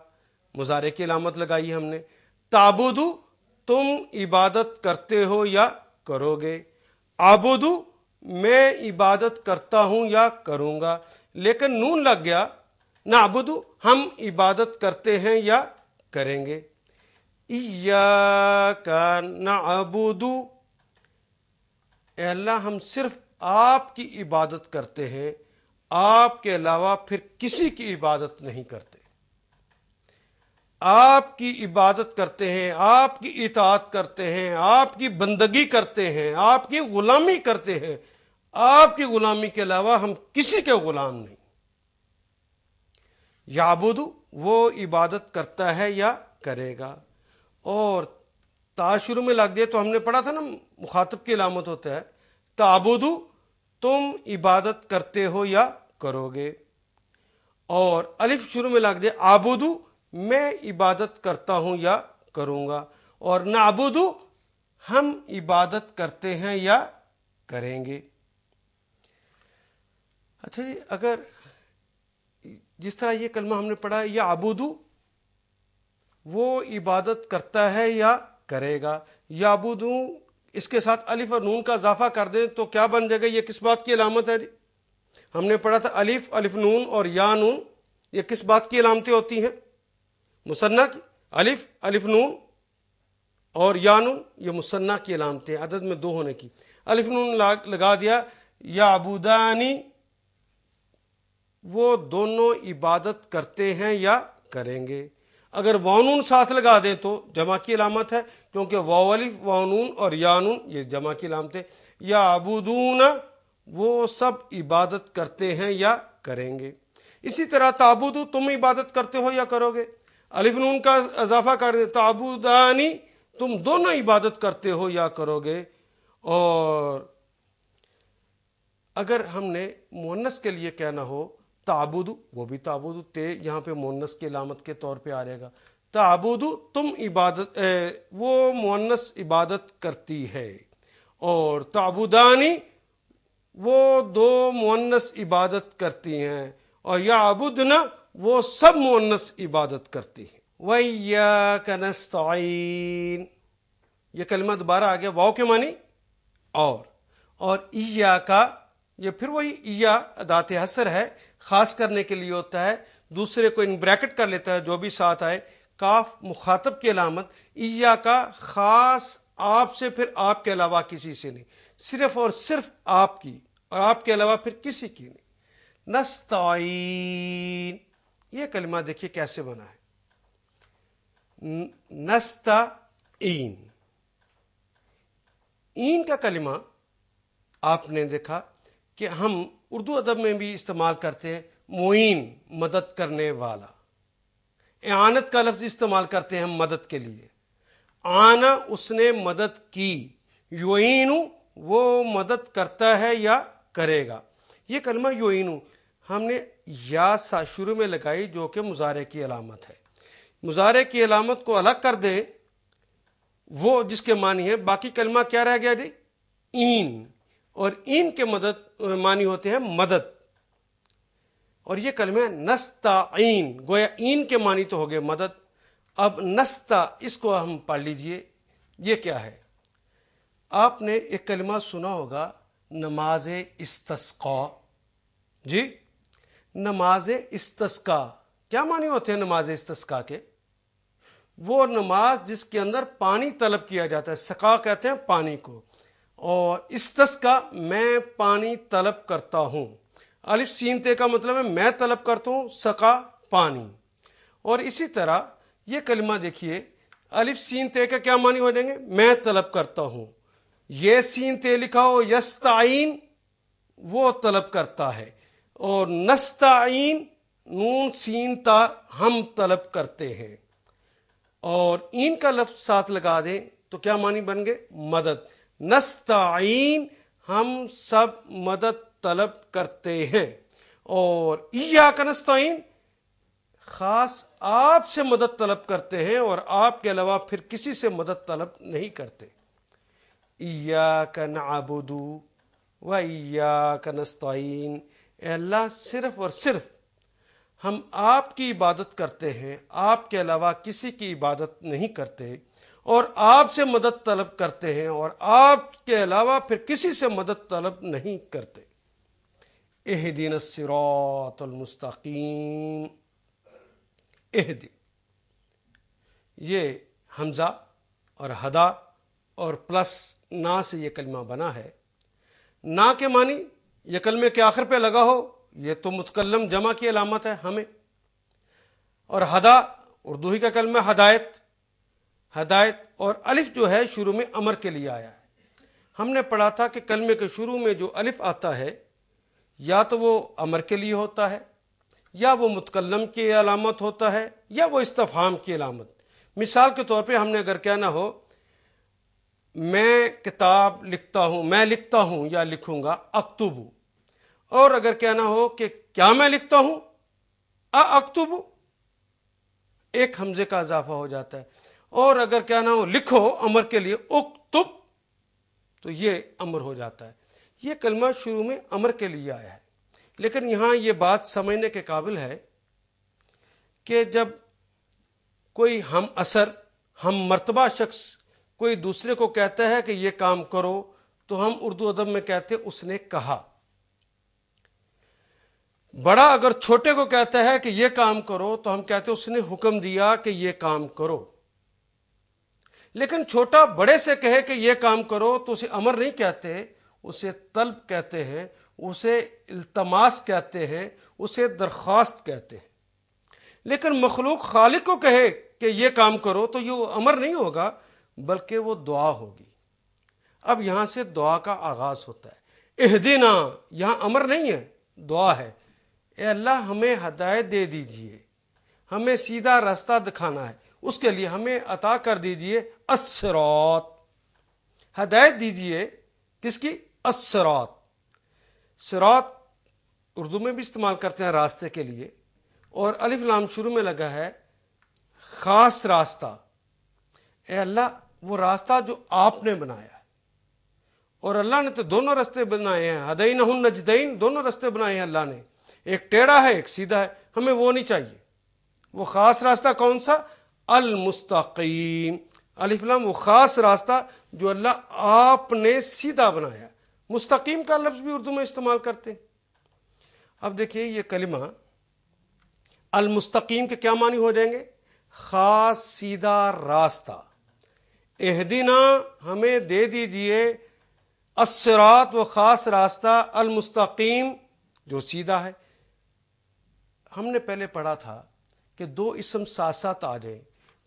مضارع کی علامت لگائی ہم نے۔ تعبدو تم عبادت کرتے ہو یا کرو گے، عبدو میں عبادت کرتا ہوں یا کروں گا، لیکن نون لگ گیا، نعبدو ہم عبادت کرتے ہیں یا کریں گے۔ ایاک نعبدو، اے اللہ ہم صرف آپ کی عبادت کرتے ہیں، آپ کے علاوہ پھر کسی کی عبادت نہیں کرتے۔ آپ کی عبادت کرتے ہیں، آپ کی اطاعت کرتے ہیں، آپ کی بندگی کرتے ہیں، آپ کی غلامی کرتے ہیں، آپ کی غلامی کے علاوہ ہم کسی کے غلام نہیں۔ یعبدو وہ عبادت کرتا ہے یا کرے گا، اور تا شروع میں لگ دے تو ہم نے پڑھا تھا نا مخاطب کی علامت ہوتا ہے، تعبدو تم عبادت کرتے ہو یا کرو گے، اور الف شروع میں لگ دے عابدو میں عبادت کرتا ہوں یا کروں گا، اور نعبدو ہم عبادت کرتے ہیں یا کریں گے۔ اچھا جی، اگر جس طرح یہ کلمہ ہم نے پڑھا ہے، یعبدو وہ عبادت کرتا ہے یا کرے گا، یعبدو اس کے ساتھ الف اور نون کا اضافہ کر دیں تو کیا بن جائے گا؟ یہ کس بات کی علامت ہے؟ ہم نے پڑھا تھا الف، الف نون اور یا نون، یہ کس بات کی علامتیں ہوتی ہیں؟ مثنیٰ کی۔ الف، الف نون اور یا نون یہ مثنیٰ کی علامتیں، عدد میں 2 ہونے کی۔ الف نون لگا دیا، یعبدانی وہ دونوں عبادت کرتے ہیں یا کریں گے۔ اگر واو نون ساتھ لگا دیں تو جمع کی علامت ہے، کیونکہ واو الف، واو نون اور یا نون یہ جمع کی علامت ہے۔ یعبدون وہ سب عبادت کرتے ہیں یا کریں گے۔ اسی طرح تعبدو تم عبادت کرتے ہو یا کرو گے، الف نون کا اضافہ کر دیں، تعبدانی تم دونوں عبادت کرتے ہو یا کرو گے۔ اور اگر ہم نے مؤنث کے لیے کہنا ہو تعبدو، وہ بھی تعبدو تے یہاں پہ مؤنث کی علامت کے طور پہ آ رہے گا، تعبدو تم عبادت، وہ مؤنث عبادت کرتی ہے، اور تعبدانی وہ 2 مؤنث عبادت کرتی ہیں، اور یعبدنا وہ سب مؤنث عبادت کرتی ہیں۔ وَإِيَّاكَ نَسْتَعِينُ، یہ کلمہ دوبارہ آ گیا، واو کے معنی اور ایاکا یہ پھر وہی ایا ادات حصر ہے، خاص کرنے کے لیے ہوتا ہے، دوسرے کو ان بریکٹ کر لیتا ہے جو بھی ساتھ آئے۔ کاف مخاطب کی علامت، ایاکا خاص آپ سے، پھر آپ کے علاوہ کسی سے نہیں، صرف اور صرف آپ کی، اور آپ کے علاوہ پھر کسی کی نہیں۔ نستعین، یہ کلمہ دیکھیے کیسے بنا ہے، نستعین، این کا کلمہ آپ نے دیکھا کہ ہم اردو ادب میں بھی استعمال کرتے ہیں، معین مدد کرنے والا، اعانت کا لفظ استعمال کرتے ہیں ہم مدد کے لیے، آنا اس نے مدد کی، یعینو وہ مدد کرتا ہے یا کرے گا۔ یہ کلمہ یعینو ہم نے یا شروع میں لگائی جو کہ مضارع کی علامت ہے، مضارع کی علامت کو الگ کر دیں وہ جس کے معنی ہے، باقی کلمہ کیا رہ گیا جی؟ این، اور این کے مدد معنی ہوتے ہیں مدد، اور یہ کلمہ نستعین، گویا این کے معنی تو ہو گئے مدد۔ اب نستا اس کو ہم پڑھ لیجئے، یہ کیا ہے؟ آپ نے ایک کلمہ سنا ہوگا نماز استسقاء، جی نماز استسقاء کیا معنی ہوتے ہیں نماز استسقاء کے؟ وہ نماز جس کے اندر پانی طلب کیا جاتا ہے، سقا کہتے ہیں پانی کو، اور استسقاء میں پانی طلب کرتا ہوں، الف سین تے کا مطلب ہے میں طلب کرتا ہوں، سقا پانی۔ اور اسی طرح یہ کلمہ دیکھیے، الف سین تے کا کیا معنی ہو جائیں گے؟ میں طلب کرتا ہوں. یہ سین تے لکھا ہو یستعین، وہ طلب کرتا ہے. اور نستعین، نون سین تا، ہم طلب کرتے ہیں. اور این کا لفظ ساتھ لگا دیں تو کیا معنی بن گئے؟ مدد. نستعین، ہم سب مدد طلب کرتے ہیں. اور ایاک نستعین، خاص آپ سے مدد طلب کرتے ہیں اور آپ کے علاوہ پھر کسی سے مدد طلب نہیں کرتے. ایاک نعبد و ایاک نستعین، اے اللہ صرف اور صرف ہم آپ کی عبادت کرتے ہیں، آپ کے علاوہ کسی کی عبادت نہیں کرتے، اور آپ سے مدد طلب کرتے ہیں اور آپ کے علاوہ پھر کسی سے مدد طلب نہیں کرتے. اہدنا الصراط المستقیم. اہدی، یہ حمزہ اور ہدا اور پلس نا سے یہ کلمہ بنا ہے. نا کے معنی یہ کلمے کے آخر پہ لگا ہو، یہ تو متکلم جمع کی علامت ہے ہمیں. اور ہدا اردو ہی کا کلمہ ہدایت، ہدایت. اور الف جو ہے شروع میں امر کے لیے آیا ہے. ہم نے پڑھا تھا کہ کلمے کے شروع میں جو الف آتا ہے یا تو وہ امر کے لیے ہوتا ہے، یا وہ متکلم کی علامت ہوتا ہے، یا وہ استفہام کی علامت. مثال کے طور پہ ہم نے اگر کہنا ہو میں کتاب لکھتا ہوں، میں لکھتا ہوں یا لکھوں گا اکتب، اور اگر کہنا ہو کہ کیا میں لکھتا ہوں اکتب، ایک حمزے کا اضافہ ہو جاتا ہے. اور اگر کہنا ہو لکھو امر کے لیے اکتب، تو یہ امر ہو جاتا ہے. یہ کلمہ شروع میں امر کے لیے آیا ہے. لیکن یہاں یہ بات سمجھنے کے قابل ہے کہ جب کوئی ہم اثر، ہم مرتبہ شخص کوئی دوسرے کو کہتا ہے کہ یہ کام کرو، تو ہم اردو ادب میں کہتے ہیں اس نے کہا. بڑا اگر چھوٹے کو کہتا ہے کہ یہ کام کرو تو ہم کہتے ہیں اس نے حکم دیا کہ یہ کام کرو. لیکن چھوٹا بڑے سے کہے کہ یہ کام کرو تو اسے امر نہیں کہتے، اسے طلب کہتے ہیں، اسے التماس کہتے ہیں، اسے درخواست کہتے ہیں. لیکن مخلوق خالق کو کہے کہ یہ کام کرو تو یہ امر نہیں ہوگا بلکہ وہ دعا ہوگی. اب یہاں سے دعا کا آغاز ہوتا ہے. اہدنا یہاں امر نہیں ہے، دعا ہے. اے اللہ ہمیں ہدایت دے دیجئے، ہمیں سیدھا راستہ دکھانا ہے، اس کے لیے ہمیں عطا کر دیجئے الصراط. ہدایت دیجئے کس کی؟ الصراط. صراط اردو میں بھی استعمال کرتے ہیں راستے کے لیے، اور الف لام شروع میں لگا ہے خاص راستہ. اے اللہ وہ راستہ جو آپ نے بنایا ہے، اور اللہ نے تو دونوں راستے بنائے ہیں، ہدینہ النجدین، دونوں راستے بنائے ہیں اللہ نے، ایک ٹیڑھا ہے ایک سیدھا ہے. ہمیں وہ نہیں چاہیے. وہ خاص راستہ کون سا؟ المستقیم. الف لام وہ خاص راستہ جو اللہ آپ نے سیدھا بنایا. مستقیم کا لفظ بھی اردو میں استعمال کرتے ہیں. اب دیکھیے یہ کلمہ المستقیم کے کیا معنی ہو جائیں گے؟ خاص سیدھا راستہ. اہدنا ہمیں دے دیجئے الصراط وہ خاص راستہ، المستقیم جو سیدھا ہے. ہم نے پہلے پڑھا تھا کہ دو اسم ساتھ ساتھ آ جائیں،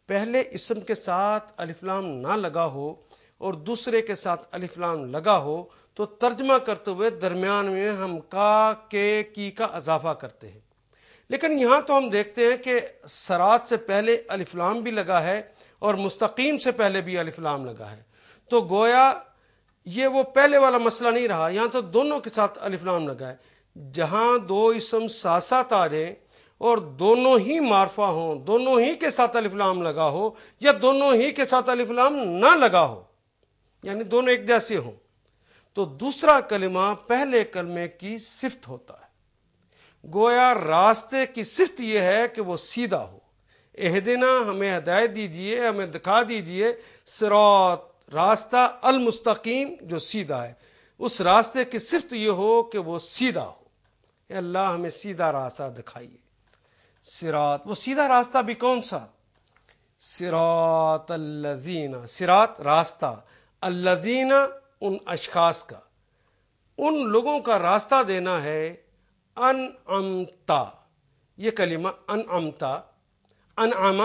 پہلے اسم کے ساتھ الف لام نہ لگا ہو اور دوسرے کے ساتھ الف لام لگا ہو تو ترجمہ کرتے ہوئے درمیان میں ہم کا، کے، کی کا اضافہ کرتے ہیں. لیکن یہاں تو ہم دیکھتے ہیں کہ صراط سے پہلے الف لام بھی لگا ہے اور مستقیم سے پہلے بھی الف لام لگا ہے. تو گویا یہ وہ پہلے والا مسئلہ نہیں رہا، یہاں تو دونوں کے ساتھ الف لام لگا ہے. جہاں دو اسم ساتھ ساتھ آ جائیں اور دونوں ہی معرفہ ہوں، دونوں ہی کے ساتھ الف لام لگا ہو یا دونوں ہی کے ساتھ الف لام نہ لگا ہو، یعنی دونوں ایک جیسے ہوں، تو دوسرا کلمہ پہلے کلمے کی صفت ہوتا ہے. گویا راستے کی صفت یہ ہے کہ وہ سیدھا ہو. اہدنا ہمیں ہدایت دیجئے، ہمیں دکھا دیجئے صراط راستہ، المستقیم جو سیدھا ہے. اس راستے کی صفت یہ ہو کہ وہ سیدھا ہو. اے اللہ ہمیں سیدھا راستہ دکھائیے. صراط وہ سیدھا راستہ بھی کون سا؟ صراط الذین، صراط راستہ، الذین ان اشخاص کا، ان لوگوں کا راستہ دینا ہے. انعمتا یہ کلمہ انعمتا، انعما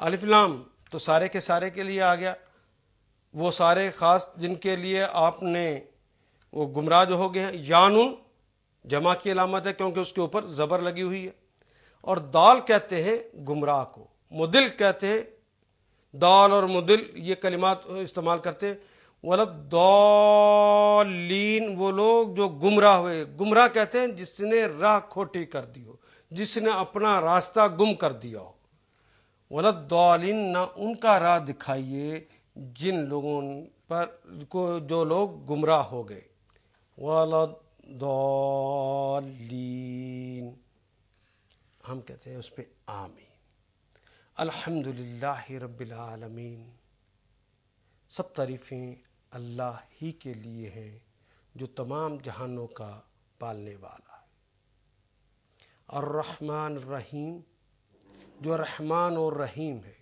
الف لام تو سارے کے سارے کے لیے آ گیا، وہ سارے خاص جن کے لیے آپ نے وہ گمراہ جو ہو گئے ہیں۔ یا نون جمع کی علامت ہے کیونکہ اس کے اوپر زبر لگی ہوئی ہے، اور دال کہتے ہیں گمراہ کو، مدل کہتے ہیں، دال اور مدل یہ کلمات استعمال کرتے ہیں۔ وَلَضَّالِّينَ وہ لوگ جو گمراہ ہوئے، گمراہ کہتے ہیں جس نے راہ کھوٹی کر دی ہو، جس نے اپنا راستہ گم کر دیا ہو۔ وَلَضَّالِّينَ نہ ان کا راہ دکھائیے جن لوگوں پر کو جو لوگ گمراہ ہو گئے۔ وَلَضَّالِّينَ ہم کہتے ہیں اس پہ آمین۔ الحمدللہ رب العالمین، سب تعریفیں اللہ ہی کے لیے ہیں جو تمام جہانوں کا پالنے والا ہے۔ الرحمن الرحیم جو رحمان اور رحیم ہے۔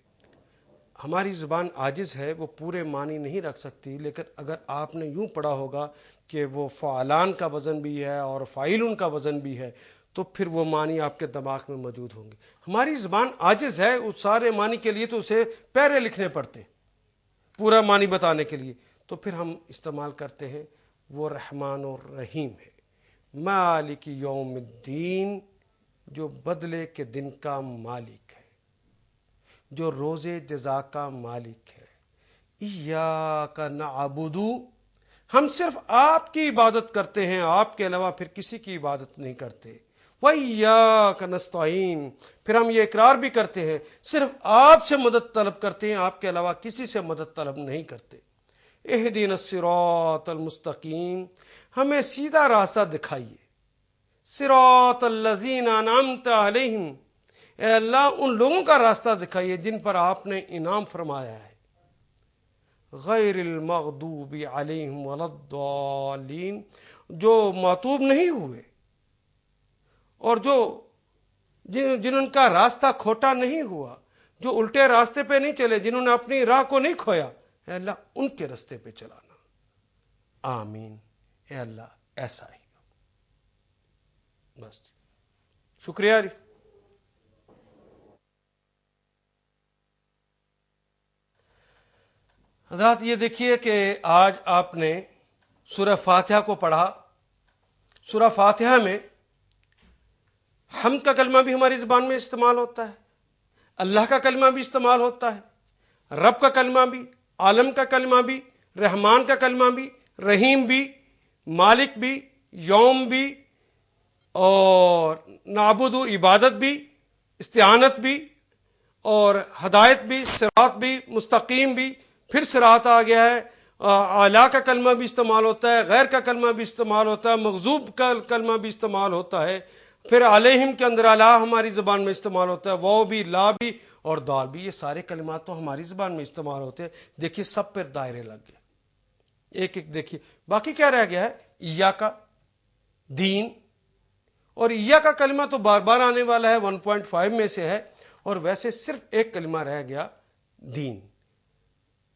ہماری زبان عاجز ہے، وہ پورے معنی نہیں رکھ سکتی، لیکن اگر آپ نے یوں پڑھا ہوگا کہ وہ فعلان کا وزن بھی ہے اور فاعلون کا وزن بھی ہے تو پھر وہ معنی آپ کے دماغ میں موجود ہوں گے۔ ہماری زبان عاجز ہے، اس سارے معنی کے لیے تو اسے پیرے لکھنے پڑتے پورا معنی بتانے کے لیے، تو پھر ہم استعمال کرتے ہیں وہ رحمان اور رحیم ہے۔ مالک یوم الدین جو بدلے کے دن کا مالک ہے، جو روز جزا کا مالک ہے۔ ایاک نعبد ہم صرف آپ کی عبادت کرتے ہیں، آپ کے علاوہ پھر کسی کی عبادت نہیں کرتے۔ وَإِيَّاكَ نَسْتَعِينُ پھر ہم یہ اقرار بھی کرتے ہیں صرف آپ سے مدد طلب کرتے ہیں، آپ کے علاوہ کسی سے مدد طلب نہیں کرتے۔ اهدنا الصراط المستقیم ہمیں سیدھا راستہ دکھائیے۔ صراط الذین انعمت علیہم اے اللہ ان لوگوں کا راستہ دکھائیے جن پر آپ نے انعام فرمایا ہے۔ غیر المغضوب علیہم ولا الضالین جو معطوب نہیں ہوئے اور جو جن کا راستہ کھوٹا نہیں ہوا، جو الٹے راستے پہ نہیں چلے، جنہوں نے اپنی راہ کو نہیں کھویا، اے اللہ ان کے راستے پہ چلانا۔ آمین، اے اللہ ایسا ہی ہو۔ بس شکریہ عارف۔ حضرات یہ دیکھیے کہ آج آپ نے سورہ فاتحہ کو پڑھا۔ سورہ فاتحہ میں حمد کا کلمہ بھی ہماری زبان میں استعمال ہوتا ہے، اللہ کا کلمہ بھی استعمال ہوتا ہے، رب کا کلمہ بھی، عالم کا کلمہ بھی، رحمان کا کلمہ بھی، رحیم بھی، مالک بھی، یوم بھی، اور نعبد عبادت بھی، استعانت بھی، اور ہدایت بھی، صراط بھی، مستقیم بھی، پھر صراط آ گیا ہے۔ اعلیٰ کا کلمہ بھی استعمال ہوتا ہے، غیر کا کلمہ بھی استعمال ہوتا ہے، مغضوب کا کلمہ بھی استعمال ہوتا ہے، پھر علیہم کے اندر اعلیٰ ہماری زبان میں استعمال ہوتا ہے، وہ بھی، لا بھی اور دال بھی، یہ سارے کلمات تو ہماری زبان میں استعمال ہوتے ہیں۔ دیکھیے سب پر دائرے لگ گئے، ایک ایک دیکھیے۔ باقی کیا رہ گیا ہے؟ ایا کا دین، اور ایا کا کلمہ تو بار بار آنے والا ہے، 1.5 میں سے ہے، اور ویسے صرف ایک کلمہ رہ گیا دین،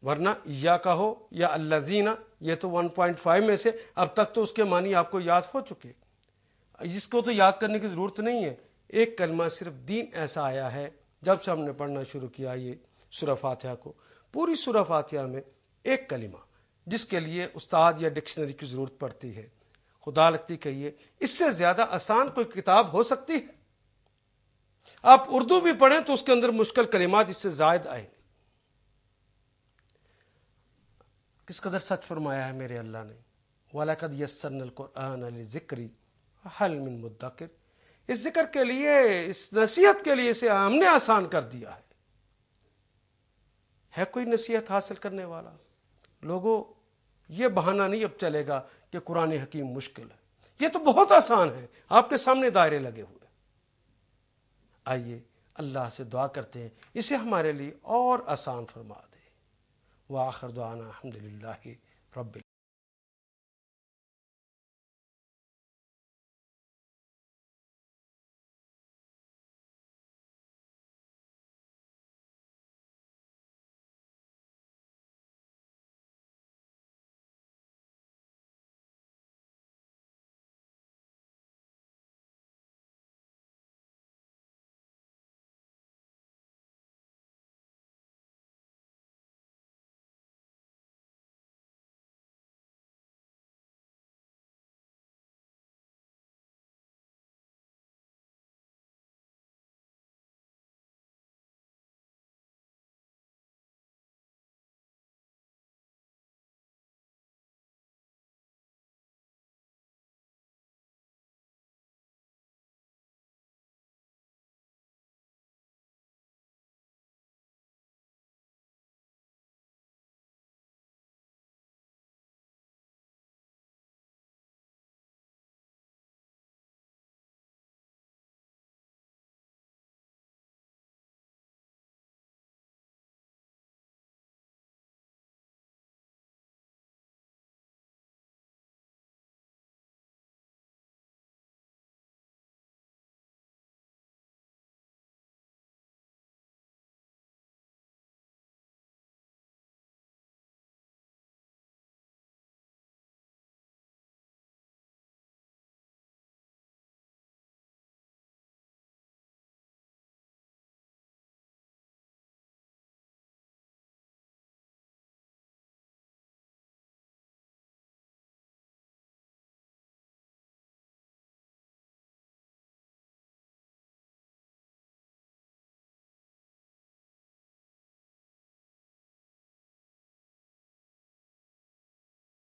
ورنہ ایا کا ہو یا الذین یہ تو 1.5 میں سے، اب تک تو اس کے معنی آپ کو یاد ہو چکے، اس کو تو یاد کرنے کی ضرورت نہیں ہے۔ ایک کلمہ صرف دین ایسا آیا ہے جب سے ہم نے پڑھنا شروع کیا یہ سورہ فاتحہ کو۔ پوری سورہ فاتحہ میں ایک کلمہ جس کے لیے استاد یا ڈکشنری کی ضرورت پڑتی ہے، خدا لگتی کہیے اس سے زیادہ آسان کوئی کتاب ہو سکتی ہے؟ آپ اردو بھی پڑھیں تو اس کے اندر مشکل کلمات اس سے زائد آئیں گے۔ کس قدر سچ فرمایا ہے میرے اللہ نے، وَلَقَدْ يَسَّرْنَا الْقُرْآنَ لِلذِّكْرِ هَلْ مِن مُدَّكِرٍ اس ذکر کے لیے، اس نصیحت کے لیے اسے ہم نے آسان کر دیا ہے کوئی نصیحت حاصل کرنے والا؟ لوگوں یہ بہانہ نہیں اب چلے گا کہ قرآن حکیم مشکل ہے، یہ تو بہت آسان ہے، آپ کے سامنے دائرے لگے ہوئے۔ آئیے اللہ سے دعا کرتے ہیں اسے ہمارے لیے اور آسان فرما دے۔ وآخر دعوانا الحمدللہ رب